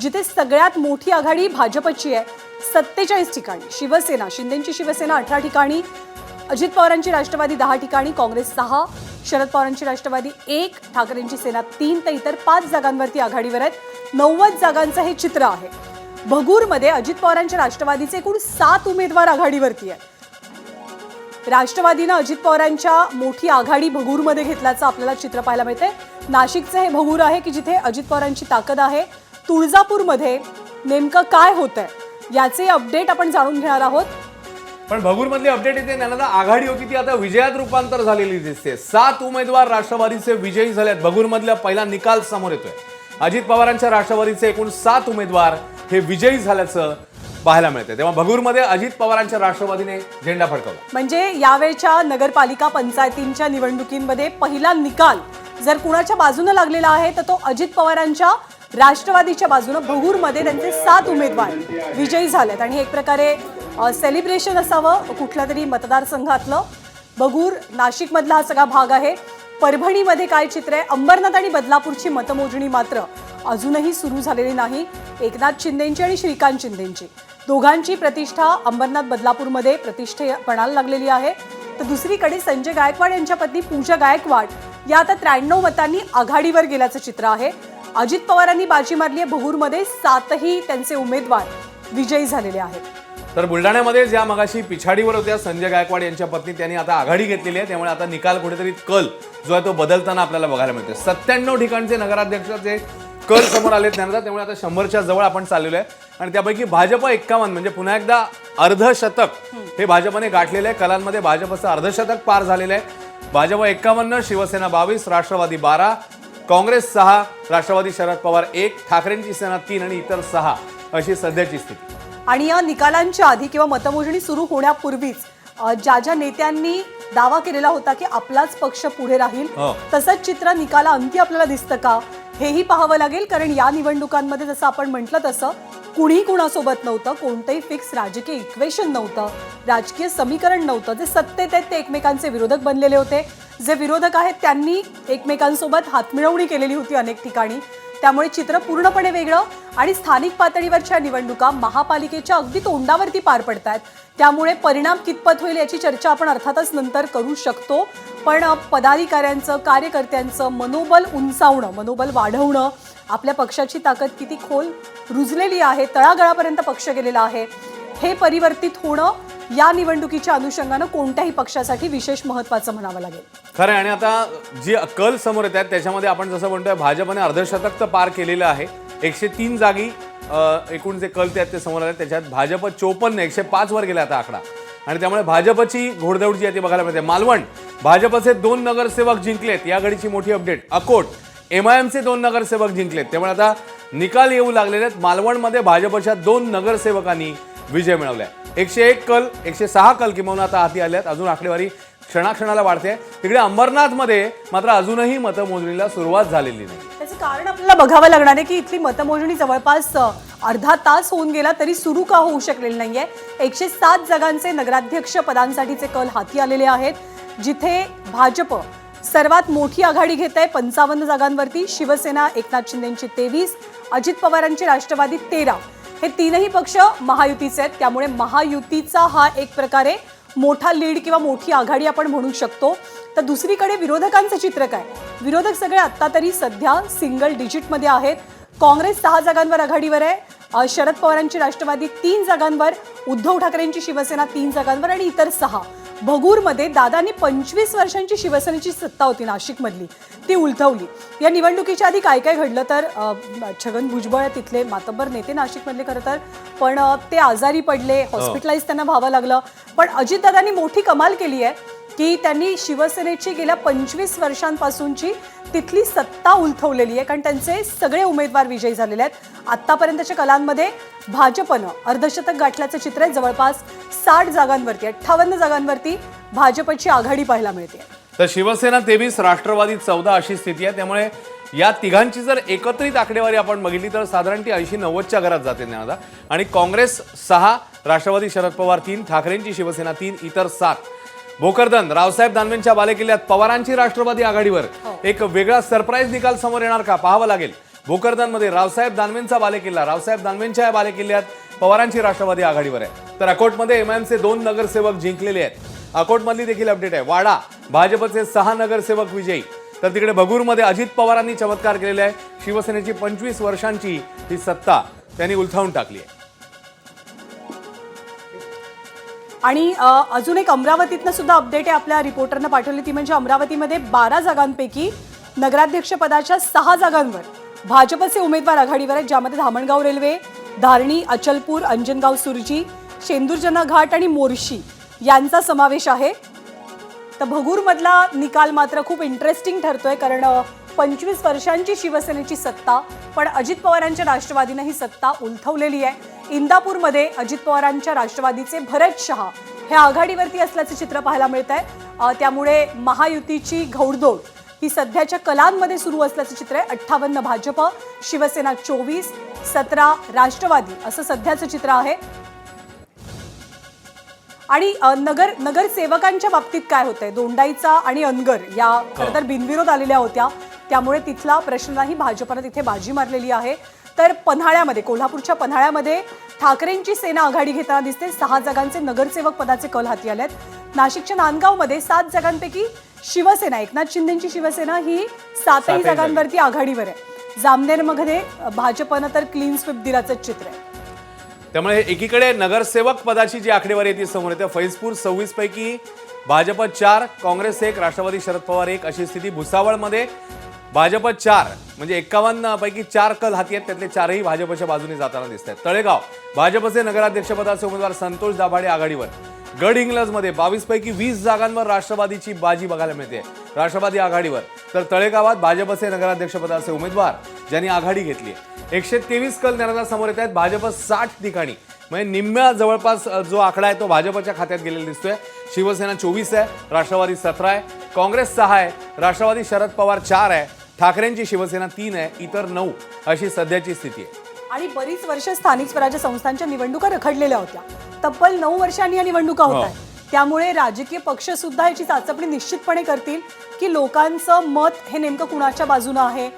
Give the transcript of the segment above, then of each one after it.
जिथे सगळ्यात मोठी आघाडी भाजपची आहे 47 ठिकाणी, शिवसेना शिंदेची शिवसेना 18 ठिकाणी, अजित पवारांची राष्ट्रवादी 10 ठिकाणी, काँग्रेस 6, शरद पवारांची राष्ट्रवादी 1, ठाकरेंची सेना 3 तर इतर 5 जागांवरती आघाडीवर आहेत। 90 जागांचं हे चित्र आहे। भगूरमध्ये अजित पवारांच्या राष्ट्रवादीचे एकूण 7 उमेदवार आघाडीवरती आहेत। राष्ट्रवादीनं अजित पवारांच्या मोठी आघाडी भगूरमध्ये घेतल्याचं आपल्याला चित्र पाहायला मिळते। नाशिकचं हे भगूर आहे की जिथे अजित पवारांची ताकद आहे। तुळजापूरमध्ये नेमकं काय होतंय याचे अपडेट आपण जाणून घेणार आहोत। पण भगूरमधली अपडेट येते त्यांना आघाडी होती ती आता विजयात रूपांतर झालेली दिसते। 7 उमेदवार राष्ट्रवादीचे विजयी झालेत। भगूरमधला पहिला निकाल समोर येतोय। अजित पवारांच्या राष्ट्रवादीचे एकूण 7 उमेदवार हे विजयी झाल्याचं पाहायला मिळते। तेव्हा भगूरमध्ये अजित पवारांच्या राष्ट्रवादीने झेंडा फडकवला। म्हणजे यावेळच्या नगरपालिका पंचायतींच्या निवडणुकीमध्ये पहिला निकाल जर कुणाच्या बाजूने लागलेला आहे तर तो अजित पवारांच्या राष्ट्रवादीच्या बाजूने भगूरमध्ये त्यांचे 7 उमेदवार विजयी झालेत आणि एक प्रकारे सेलिब्रेशन असावं कुठल्या तरी मतदारसंघातलं। भगूर नाशिकमधला हा सगळा भाग आहे। परभणीमध्ये काय चित्र आहे? अंबरनाथ आणि बदलापूरची मतमोजणी मात्र अजूनही सुरू झालेली नाही। एकनाथ शिंदेंची आणि श्रीकांत शिंदेंची दोघांची प्रतिष्ठा अंबरनाथ बदलापूरमध्ये प्रतिष्ठेपणाला लागलेली आहे। तर दुसरीकडे संजय गायकवाड यांच्या पत्नी पूजा गायकवाड या आता 93 मतांनी आघाडीवर गेल्याचं चित्र आहे। अजित पवारांनी बाजी मारली आहे। भगूरमध्ये 7ही त्यांचे उमेदवार विजयी झालेले आहेत। तर बुलढाण्यामध्ये ज्या मगाशी पिछाडीवर होत्या संजय गायकवाड यांच्या पत्नी त्यांनी आता आघाडी घेतलेली आहे। त्यामुळे आता निकाल कुठेतरी कल जो आहे तो बदलताना आपल्याला बघायला मिळते। 97 ठिकाणचे नगराध्यक्षाचे कल समोर आलेत त्यांना। त्यामुळे आता 100च्या जवळ आपण चाललेलो आहे आणि त्यापैकी भाजप 51 म्हणजे पुन्हा एकदा अर्धशतक हे भाजपने गाठलेले आहे। कलांमध्ये भाजपचं अर्धशतक पार झालेलं आहे। भाजप 51, शिवसेना 22, राष्ट्रवादी 12, काँग्रेस 6, राष्ट्रवादी शरद पवार 1, ठाकरेंची सेना 3 आणि इतर 6 अशी सध्याची स्थिती। आणि या निकालांच्या आधी किंवा मतमोजणी सुरू होण्यापूर्वीच ज्या ज्या नेत्यांनी दावा केलेला होता की आपलाच पक्ष पुढे राहील तसंच चित्र निकालाअंती आपल्याला दिसतं का हेही पाहावं लागेल। कारण या निवडणुकांमध्ये जसं आपण म्हटलं तसं कुणी कुणासोबत नव्हतं, कोणतंही फिक्स राजकीय इक्वेशन नव्हतं, राजकीय समीकरण नव्हतं। जे सत्तेत आहेत ते एकमेकांचे विरोधक बनलेले होते। जे विरोधक आहेत त्यांनी एकमेकांसोबत हातमिळवणी केलेली होती अनेक ठिकाणी। त्यामुळे चित्र पूर्णपणे वेगळं आणि स्थानिक पातळीवरच्या निवडणुका महापालिकेच्या अगदी तोंडावरती पार पडतात। त्यामुळे परिणाम कितपत होईल याची चर्चा आपण अर्थातच नंतर करू शकतो। पण पदाधिकाऱ्यांचं कार्यकर्त्यांचं मनोबल उंचावणं, मनोबल वाढवणं, आपल्या पक्षाची ताकद किती खोल रुजलेली आहे, तळागाळापर्यंत पक्ष गेलेला आहे, हे परिवर्तित होणं या निवडणुकीच्या अनुषंगानं कोणत्याही पक्षासाठी विशेष महत्त्वाचं म्हणावं लागेल। खरं आणि आता जी कल समोर येत आहेत त्याच्यामध्ये आपण जसं म्हणतोय भाजपने अर्धशतक तर पार केलेलं आहे। 103 जागी एकूण जे कल आहेत ते समोर आले। त्याच्यात भाजप 54, 105 वर गेला आता आकडा आणि त्यामुळे भाजपची घोडदौड जी आहे ती बघायला मिळते। मालवण भाजपचे 2 नगरसेवक जिंकलेत, या घडीची मोठी अपडेट। अकोट MIMचे 2 नगरसेवक जिंकलेत। त्यामुळे आता निकाल येऊ लागलेले आहेत। मालवणमध्ये भाजपच्या 2 नगरसेवकांनी विजय मिळवलाय। 101 कल 106 कल किंवा आता हाती आल्यात। अजून आकडेवारी क्षणाक्षणाला वाढते। तिकडे अंबरनाथमध्ये मात्र अजूनही मतमोजणीला सुरुवात झालेली नाही। त्याचं कारण आपल्याला बघावं लागणार आहे की इथली मतमोजणी जवळपास अर्धा तास होऊन गेला तरी सुरू का होऊ शकलेली नाहीये। 107 जागांचे नगराध्यक्ष पदांसाठीचे कल हाती आलेले आहेत, जिथे भाजप सर्वात मोठी आघाडी घेत आहे 55 जागांवरती। शिवसेना एकनाथ शिंदेंची 23, अजित पवारांची राष्ट्रवादी 13, हे तीनही पक्ष महायुतीचे आहेत। त्यामुळे महायुतीचा हा एक प्रकारे मोठा लीड किंवा मोठी आघाडी आपण म्हणू शकतो। तर दुसरीकडे विरोधकांचं चित्र काय? विरोधक सगळे आत्ता तरी सध्या सिंगल डिजिटमध्ये आहेत। काँग्रेस 6 जागांवर आघाडीवर आहे, शरद पवारांची राष्ट्रवादी 3 जागांवर, उद्धव ठाकरेंची शिवसेना 3 जागांवर आणि इतर 6। भगूरमध्ये दादांनी 25 वर्षांची शिवसेनेची सत्ता होती नाशिकमधली, ती उलथवली। या निवडणुकीच्या आधी काय काय घडलं तर छगन भुजबळ तिथले मातब्बर नेते नाशिकमधले खरं तर, पण ते आजारी पडले, हॉस्पिटलाइज त्यांना व्हावं लागलं। पण अजितदादांनी मोठी कमाल केली आहे की त्यांनी शिवसेनेची गेल्या 25 वर्षांपासूनची तिथली सत्ता उलथवलेली आहे, कारण त्यांचे सगळे उमेदवार विजयी झालेले आहेत। आत्तापर्यंतच्या कलांमध्ये भाजपनं अर्धशतक गाठल्याचं चित्र आहे। जवळपास 60 जागांवरती 58 जागांवरती भाजपची आघाडी पाहायला मिळते। तर शिवसेना 23, राष्ट्रवादी 14 अशी स्थिती आहे। त्यामुळे या तिघांची जर एकत्रित आकडेवारी आपण बघितली तर साधारण ती 80-90च्या घरात जाते ज्ञानदा। आणि काँग्रेस 6, राष्ट्रवादी शरद पवार 3, ठाकरेंची शिवसेना 3, इतर 7। भोकरदन रावसाहेब दानवेंच्या बालेकिल्ल्यात पवारांची राष्ट्रवादी आघाडीवर एक वेगळा सरप्राईज निकाल समोर येणार का पाहावं लागेल। भोकरदनमध्ये रावसाहेब दानवेंचा बालेकिल्ला, रावसाहेब दानवेंच्या या बालेकिल्ल्यात पवारांची राष्ट्रवादी आघाडीवर आहे. तर अकोटमध्ये एमआयएमचे 2 नगरसेवक जिंकलेले आहेत. अकोटमधली देखील अपडेट आहे. वाडा भाजपचे 6 नगरसेवक विजयी. तर तिकडे भगूरमध्ये अजित पवारांनी चमत्कार केलेला आहे. शिवसेनेची 25 वर्षांची ही सत्ता त्यांनी उलथावून टाकली आहे. आणि अजून एक अमरावतीतनं सुद्धा अपडेट आहे, आपल्या रिपोर्टरनं पाठवली. ती म्हणजे अमरावतीमध्ये 12 जागांपैकी नगराध्यक्ष पदाच्या 6 जागांवर भाजपचे उमेदवार आघाडीवर आहेत, ज्यामध्ये धामणगाव रेल्वे, धारणी, अचलपूर, अंजनगाव सुरजी, शेंदूरजना घाट आणि मोर्शी यांचा समावेश आहे. तर भगूरमधला निकाल मात्र खूप इंटरेस्टिंग ठरतोय, कारण 25 वर्षांची शिवसेनेची सत्ता, पण अजित पवारांच्या राष्ट्रवादीनं ही सत्ता उलथवलेली आहे. इंदापूरमध्ये अजित पवारांच्या राष्ट्रवादीचे भरत शहा हे आघाडीवरती असल्याचं चित्र पाहायला मिळत आहे. त्यामुळे महायुतीची घौडदौड ही सध्याच्या कलांमध्ये सुरू असल्याचं चित्र आहे. 58 भाजप, शिवसेना 24, 17 राष्ट्रवादी असं सध्याचं चित्र आहे. आणि नगरसेवकांच्या बाबतीत काय होतंय, दोंडाईचा आणि अनगर या खरं तर बिनविरोध आलेल्या होत्या, त्यामुळे तिथला प्रश्नही भाजपनं तिथे बाजी मारलेली आहे. तर पन्हाळ्यामध्ये, कोल्हापूरच्या पन्हाळ्यामध्ये ठाकरेंची सेना आघाडी घेताना दिसते. 6 जागांचे नगरसेवक पदाचे कल हाती आलेत. नाशिकच्या नांदगावमध्ये 7 जागांपैकी शिवसेना, एकनाथ शिंदेची शिवसेना ही 7 जागांवरती आघाडीवर आहे. जामनेरमध्ये भाजपनं तर क्लीन स्वीप दिल्याचं चित्र आहे. त्यामुळे एकीकडे नगरसेवक पदाची जी आकडेवारी येते समोर येते. फैजपूर 26 पैकी भाजप 4, काँग्रेस 1, राष्ट्रवादी शरद पवार 1 अशी स्थिती. भुसावळमध्ये भाजप 4 म्हणजे 51 पैकी 4 कल हाती आहेत, त्यातले 4ही भाजपच्या बाजूने जाताना दिसत आहेत. तळेगाव भाजपचे नगराध्यक्षपदाचे उमेदवार संतोष दाभाडे आघाडीवर. गडहिंग्लजमध्ये 22 पैकी 20 जागांवर राष्ट्रवादीची बाजी बघायला मिळते, राष्ट्रवादी आघाडीवर. तर तळेगावात भाजपचे नगराध्यक्षपदाचे उमेदवार ज्यांनी आघाडी घेतली, 123 कल निर्णय समोर येत आहेत. भाजप 60 ठिकाणी म्हणजे निम्म्या जवळपास जो आकडा आहे तो भाजपच्या खात्यात गेलेला दिसतोय. शिवसेना 24 आहे, राष्ट्रवादी 17 आहे, काँग्रेस 6 आहे, राष्ट्रवादी शरद पवार 4 आहे, ठाकरेंची शिवसेना 3 आहे, इतर 9 अशी सध्याची स्थिती आहे. आणि बरीच वर्ष स्थानिक स्वराज्य संस्थांच्या निवडणुका रखडलेल्या होत्या. तब्बल 9 वर्षांनी या निवडणुका होत आहेत. त्यामुळे राजकीय पक्ष सुद्धा याची चाचपणी निश्चितपणे करतील की लोकांचं मत हे नेमकं कुणाच्या बाजूनं आहे,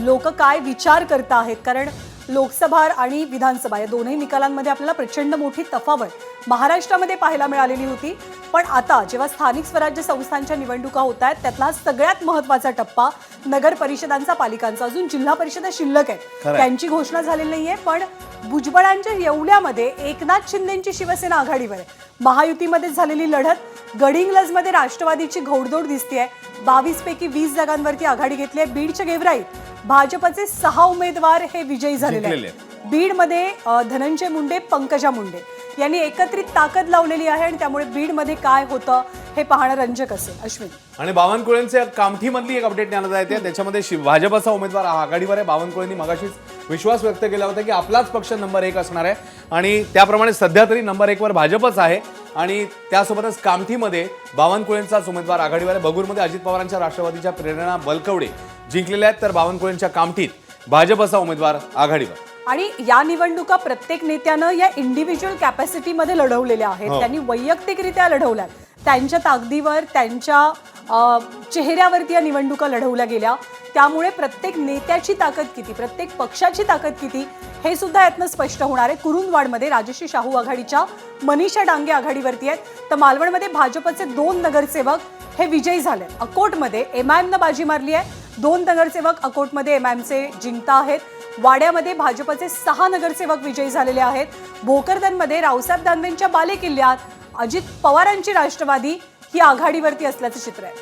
लोक काय विचार करत आहेत. कारण लोकसभा आणि विधानसभा या दोन्ही निकालांमध्ये आपल्याला प्रचंड मोठी तफावत महाराष्ट्रामध्ये पाहायला मिळालेली होती. पण आता जेव्हा स्थानिक स्वराज्य संस्थांच्या निवडणुका होत आहेत, त्यातला सगळ्यात महत्त्वाचा टप्पा नगर परिषदांचा, पालिकांचा. अजून जिल्हा परिषदा शिल्लक आहेत, त्यांची घोषणा झालेली नाहीये. पण भुजबळांच्या येवल्यामध्ये एकनाथ शिंदेची शिवसेना आघाडीवर आहे. महायुतीमध्ये झालेली लढत, गडहिंग्लजमध्ये राष्ट्रवादीची घौडदौड दिसतेय. 22 पैकी 20 जागांवरती आघाडी घेतली आहे. बीडच्या गेवराईत भाजपचे 6 उमेदवार हे विजयी झालेले आहेत. बीडमध्ये धनंजय मुंडे, पंकजा मुंडे यांनी एकत्रित ताकद लावलेली आहे आणि त्यामुळे बीडमध्ये काय होतं हे पाहणं रंजक असेल. अश्विन आणि बावनकुळेंचे कामठीमधली एक अपडेट देण्यात येते, त्याच्यामध्ये भाजपचा उमेदवार आघाडीवर आहे. बावनकुळेंनी मगाशीच विश्वास व्यक्त केला होता की आपलाच पक्ष नंबर 1 असणार आहे आणि त्याप्रमाणे सध्या तरी नंबर 1 वर भाजपच आहे. आणि त्यासोबतच कामठीमध्ये बावनकुळेंचाच उमेदवार आघाडीवर आहे. बगूरमध्ये अजित पवारांच्या राष्ट्रवादीच्या प्रेरणा बलकवडे जिंकलेल्या आहेत, तर बावनकुळेंच्या कामठीत भाजपचा उमेदवार आघाडीवर. आणि या निवडणुका प्रत्येक नेत्यानं या इंडिव्हिज्युअल कॅपॅसिटीमध्ये लढवलेल्या आहेत. त्यांनी वैयक्तिकरित्या लढवल्या, त्यांच्या ताकदीवर, त्यांच्या चेहऱ्यावरती या निवडणुका लढवल्या गेल्या. त्यामुळे प्रत्येक नेत्याची ताकद किती, प्रत्येक पक्षाची ताकद किती हे सुद्धा यातनं स्पष्ट होणार आहे. कुरुंदवाडमध्ये राजश्री शाहू आघाडीच्या मनीषा डांगे आघाडीवरती आहेत. तर मालवणमध्ये भाजपचे 2 नगरसेवक हे विजयी झाले. अकोटमध्ये एमआयएमनं बाजी मारली आहे. 2 नगरसेवक अकोटमध्ये एमआयएमचे जिंकता आहेत. वाड्यामध्ये भाजपचे 6 नगरसेवक विजयी झालेले आहेत. भोकरदनमध्ये रावसाहेब दानवेंच्या बालेकिल्ल्यात अजित पवारांची राष्ट्रवादी ही आघाडीवरती असल्याचं चित्र आहे.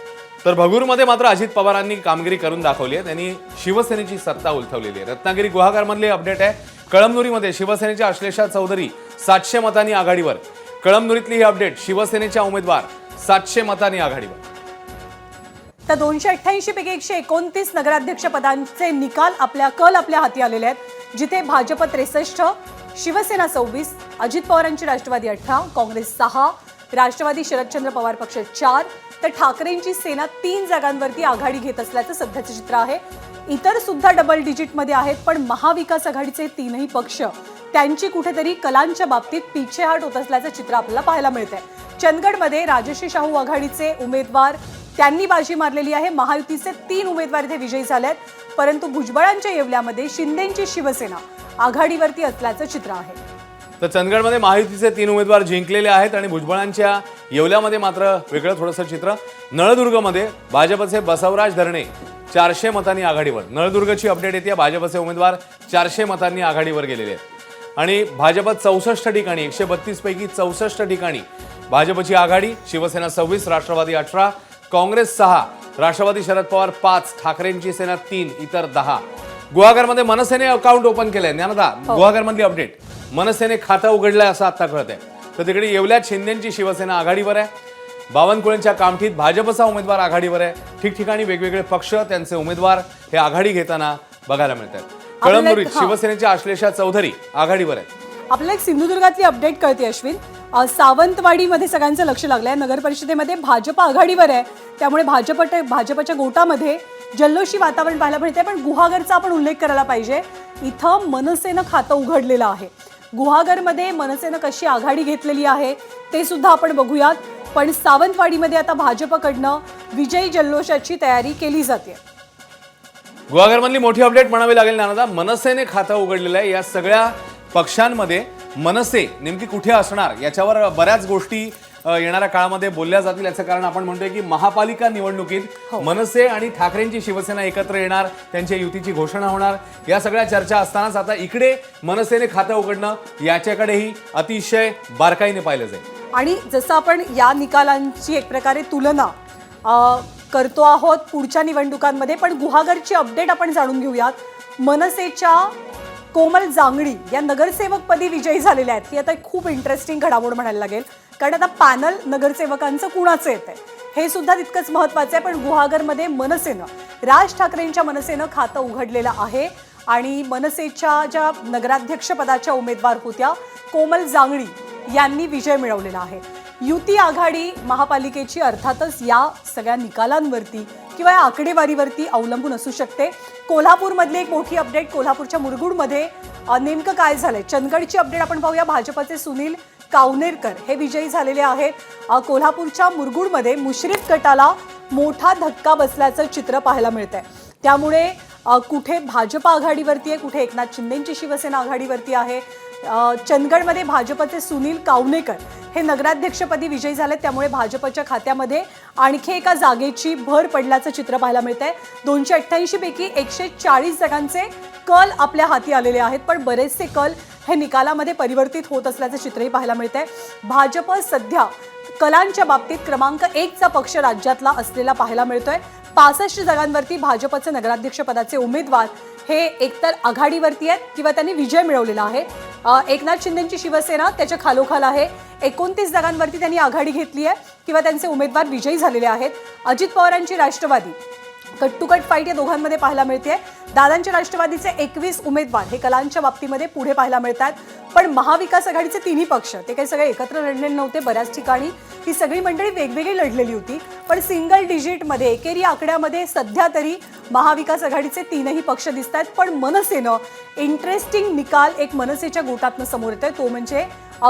तर भगूरमध्ये मात्र अजित पवारांनी कामगिरी करून दाखवली आहे, त्यांनी शिवसेनेची सत्ता उलथवलेली आहे. रत्नागिरी गुहागरमधली अपडेट आहे. कळमनुरीमध्ये शिवसेनेच्या अश्लेषा चौधरी 700 मतांनी आघाडीवर. कळमनुरीतली ही अपडेट, शिवसेनेच्या उमेदवार 700 मतांनी आघाडीवर. तर 288 पैकी 129 नगराध्यक्ष पदांचे निकाल कल आपल्या हाती आलेले आहेत, जिथे भाजप 63, शिवसेना 24, अजित पवारांची राष्ट्रवादी 18, काँग्रेस 6, राष्ट्रवादी शरदचंद्र पवार पक्ष 4, तर ठाकरेंची सेना 3 जागांवरती आघाडी घेत असल्याचं सध्याचं चित्र आहे. इतर सुद्धा डबल डिजिटमध्ये आहेत, पण महाविकास आघाडीचे 3ही पक्ष त्यांची कुठेतरी कलांच्या बाबतीत पिछेहाट होत असल्याचं चित्र आपल्याला पाहायला मिळतंय. चंदगडमध्ये राजश्री शाहू आघाडीचे उमेदवार त्यांनी बाजी मारलेली आहे. महायुतीचे 3 उमेदवार इथे विजयी झाले आहेत. परंतु भुजबळांच्या येवल्यामध्ये शिंदेची शिवसेना आघाडीवरती असल्याचं चित्र आहे. तर चंदगडमध्ये महायुतीचे 3 उमेदवार जिंकलेले आहेत आणि भुजबळांच्या येवल्यामध्ये मात्र वेगळं थोडंसं चित्र. नळदुर्गमध्ये भाजपचे बसवराज धरणे 400 मतांनी आघाडीवर. नळदुर्गची अपडेट येते. भाजपचे उमेदवार 400 मतांनी आघाडीवर गेलेले आहेत आणि भाजपत 64 ठिकाणी 132 पैकी 64 ठिकाणी भाजपची आघाडी. शिवसेना 26, राष्ट्रवादी 18, काँग्रेस 6, राष्ट्रवादी शरद पवार 5, ठाकरेंची सेना 3, इतर 10. गुहागरमध्ये मनसेने अकाउंट ओपन केलंय. ज्ञानदा, गुहागरमधली अपडेट. मनसेने खातं उघडलंय असं आता कळत आहे. तर तिकडे येवल्यात शिंदेची शिवसेना आघाडीवर आहे. बावनकुळेंच्या कामठीत भाजपचा उमेदवार आघाडीवर आहे. ठिकठिकाणी वेगवेगळे पक्ष त्यांचे उमेदवार हे आघाडी घेताना बघायला मिळत आहेत. कळमनुरीत शिवसेनेच्या आश्लेषा चौधरी आघाडीवर आहेत. आपल्याला एक सिंधुदुर्गातली अपडेट कळते अश्विन. सावंतवाडीमध्ये सगळ्यांचं लक्ष लागलंय. नगर परिषदेमध्ये भाजप आघाडीवर आहे, त्यामुळे भाजपच्या गोटामध्ये जल्लोषी वातावरण पाहायला मिळते. पण गुहागरचा आपण उल्लेख करायला पाहिजे. इथं मनसेनं खातं उघडलेलं आहे. गुहागरमध्ये मनसेनं कशी आघाडी घेतलेली आहे ते सुद्धा आपण बघूयात. पण सावंतवाडीमध्ये आता भाजपकडनं विजयी जल्लोषाची तयारी केली जाते. गुहागरमधली मोठी अपडेट म्हणावी लागेल नानादा. मनसेने खातं उघडलेलं आहे. या सगळ्या पक्षांमध्ये मनसे नेमकी कुठे असणार याच्यावर बऱ्याच गोष्टी येणाऱ्या काळामध्ये बोलल्या जातील. याचं कारण आपण म्हणतोय की महापालिका निवडणुकीत मनसे आणि ठाकरेंची शिवसेना एकत्र येणार, त्यांच्या युतीची घोषणा होणार. या सगळ्या चर्चा असतानाच आता इकडे मनसेने खातं उघडणं याच्याकडेही अतिशय बारकाईने पाहिलं जाईल. आणि जसं आपण या निकालांची एक प्रकारे तुलना करतो आहोत पुढच्या निवडणुकांमध्ये, पण गुहागरची अपडेट आपण जाणून घेऊयात. मनसेच्या कोमल जांगडी या नगरसेवकपदी विजयी झालेल्या आहेत. ही आता एक खूप इंटरेस्टिंग घडामोड म्हणायला लागेल, कारण आता पॅनल नगरसेवकांचं कुणाचं येतंय हे सुद्धा तितकंच महत्त्वाचं आहे. पण गुहागरमध्ये मनसेनं, राज ठाकरेंच्या मनसेनं खातं उघडलेलं आहे आणि मनसेच्या ज्या नगराध्यक्षपदाच्या उमेदवार होत्या कोमल जांगडी यांनी विजय मिळवलेला आहे. युती आघाडी महापालिकेची अर्थातच या सगळ्या निकालांवरती किंवा या आकडेवारीवरती अवलंबून असू शकते. कोल्हापूरमधली एक मोठी अपडेट. कोल्हापूरच्या मुरगुडमध्ये नेमकं काय झालंय? चंदगडची अपडेट आपण पाहूया. भाजपचे सुनील कावनेरकर हे विजयी झालेले आहेत. कोल्हापूरच्या मुरगुडमध्ये मुश्रीफ गटाला मोठा धक्का बसल्याचं चित्र पाहायला मिळतंय. त्यामुळे कुठे भाजप आघाडीवरती आहे, कुठे एकनाथ शिंदेची शिवसेना आघाडीवरती आहे. चंदगडमध्ये भाजपचे सुनील कावनेकर हे नगराध्यक्षपदी विजयी झाले, त्यामुळे भाजपच्या खात्यामध्ये आणखी एका जागेची भर पडल्याचं चित्र पाहायला मिळतंय. 288 पैकी 140 जागांचे कल आपल्या हाती आलेले आहेत, पण बरेचसे कल हे निकालामध्ये परिवर्तित होत असल्याचं चित्रही पाहायला मिळतंय. भाजप सध्या कलांच्या बाबतीत क्रमांक 1चा पक्ष राज्यातला असलेला पाहायला मिळतोय. 65 जागांवरती भाजपचे नगराध्यक्षपदाचे उमेदवार हे एकतर आघाडीवरती आहेत किंवा त्यांनी विजय मिळवलेला आहे. एकनाथ शिंदेची शिवसेना त्याच्या खालोखाल आहे. 29 जागांवरती त्यांनी आघाडी घेतली आहे किंवा त्यांचे उमेदवार विजयी झालेले आहेत. अजित पवारांची Rashtravadi cut to cut fight या दोघांमध्ये पाहायला मिळते. दादांच्या राष्ट्रवादीचे 21 उमेदवार हे कलांच्या बाबतीमध्ये पुढे पाहायला मिळतात. पण महाविकास आघाडीचे तिन्ही पक्ष ते काही सगळे एकत्र लढलेले नव्हते. बऱ्याच ठिकाणी ही सगळी मंडळी वेगवेगळी लढलेली होती. पण सिंगल डिजिटमध्ये एकेरी आकड्यामध्ये सध्या तरी महाविकास आघाडीचे तीनही पक्ष दिसत आहेत. पण मनसेनं इंटरेस्टिंग निकाल एक मनसेच्या गोटातनं समोर येतोय, तो म्हणजे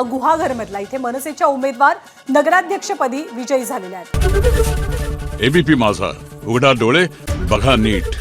गुहागरमधला. इथे मनसेच्या उमेदवार नगराध्यक्षपदी विजयी झालेले आहेत. एबीपी माझा, उघडा डोळे बघा नीट.